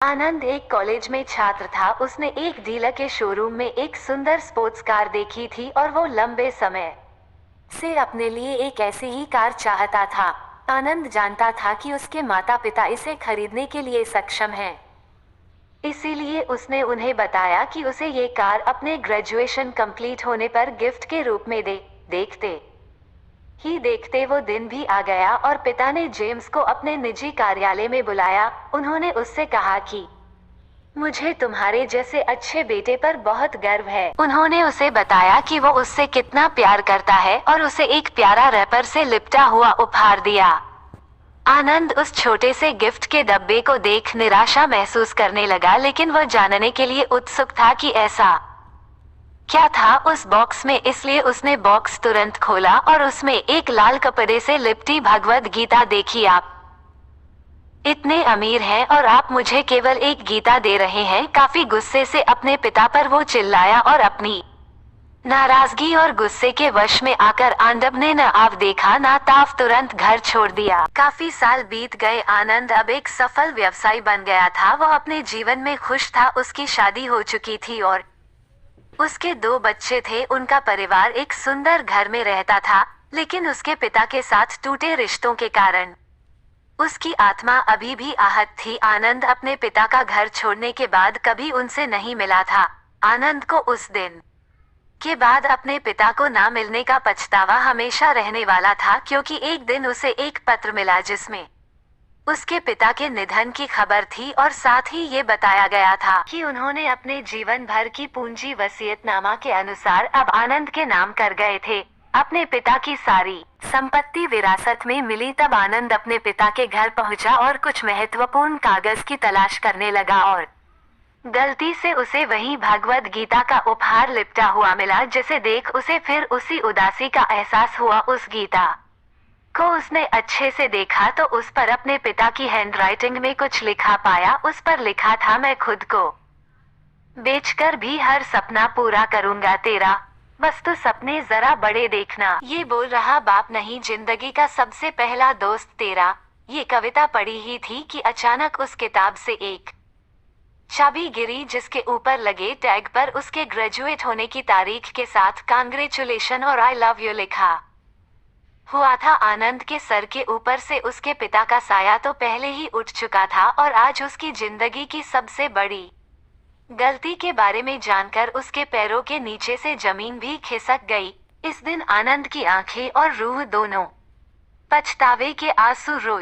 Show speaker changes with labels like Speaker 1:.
Speaker 1: आनंद एक कॉलेज में छात्र था। उसने एक डीलर के शोरूम में एक सुंदर स्पोर्ट्स कार देखी थी और वो लंबे समय से अपने लिए एक ऐसी ही कार चाहता था। आनंद जानता था कि उसके माता पिता इसे खरीदने के लिए सक्षम हैं। इसीलिए उसने उन्हें बताया कि उसे ये कार अपने ग्रेजुएशन कंप्लीट होने पर गिफ्ट के रूप में देखते ही देखते वो दिन भी आ गया और पिता ने जेम्स को अपने निजी कार्यालय में बुलाया। उन्होंने उससे कहा कि मुझे तुम्हारे जैसे अच्छे बेटे पर बहुत गर्व है। उन्होंने उसे बताया कि वो उससे कितना प्यार करता है और उसे एक प्यारा रैपर से लिपटा हुआ उपहार दिया। आनंद उस छोटे से गिफ्ट के डब्बे को देख निराशा महसूस करने लगा, लेकिन वह जानने के लिए उत्सुक था कि ऐसा क्या था उस बॉक्स में। इसलिए उसने बॉक्स तुरंत खोला और उसमें एक लाल कपड़े से लिपटी भगवद गीता देखी। आप इतने अमीर हैं और आप मुझे केवल एक गीता दे रहे हैं। काफी गुस्से से अपने पिता पर वो चिल्लाया और अपनी नाराजगी और गुस्से के वश में आकर आनंद ने न आव देखा न ताव तुरंत घर छोड़ दिया। काफी साल बीत गए। आनंद अब एक सफल व्यवसायी बन गया था। वह अपने जीवन में खुश था। उसकी शादी हो चुकी थी और उसके 2 बच्चे थे। उनका परिवार एक सुंदर घर में रहता था, लेकिन उसके पिता के साथ टूटे रिश्तों के कारण उसकी आत्मा अभी भी आहत थी। आनंद अपने पिता का घर छोड़ने के बाद कभी उनसे नहीं मिला था। आनंद को उस दिन के बाद अपने पिता को ना मिलने का पछतावा हमेशा रहने वाला था, क्योंकि एक दिन उसे एक पत्र मिला जिसमें उसके पिता के निधन की खबर थी और साथ ही ये बताया गया था कि उन्होंने अपने जीवन भर की पूंजी वसीयतनामा के अनुसार अब आनंद के नाम कर गए थे। अपने पिता की सारी संपत्ति विरासत में मिली। तब आनंद अपने पिता के घर पहुंचा और कुछ महत्वपूर्ण कागज की तलाश करने लगा और गलती से उसे वहीं भगवद गीता का उपहार लिपटा हुआ मिला, जिसे देख उसे फिर उसी उदासी का एहसास हुआ। उस गीता को उसने अच्छे से देखा तो उस पर अपने पिता की हैंडराइटिंग में कुछ लिखा पाया। उस पर लिखा था, मैं खुद को बेचकर भी हर सपना पूरा करूंगा तेरा, बस तू सपने जरा बड़े देखना। ये बोल रहा बाप नहीं, जिंदगी का सबसे पहला दोस्त तेरा। ये कविता पढ़ी ही थी कि अचानक उस किताब से एक चाबी गिरी, जिसके ऊपर लगे टैग पर उसके ग्रेजुएट होने की तारीख के साथ कांग्रेचुलेशन और आई लव यू लिखा हुआ था। आनंद के सर के ऊपर से उसके पिता का साया तो पहले ही उठ चुका था और आज उसकी जिंदगी की सबसे बड़ी गलती के बारे में जानकर उसके पैरों के नीचे से जमीन भी खिसक गई। इस दिन आनंद की आंखें और रूह दोनों पछतावे के आंसू रोई।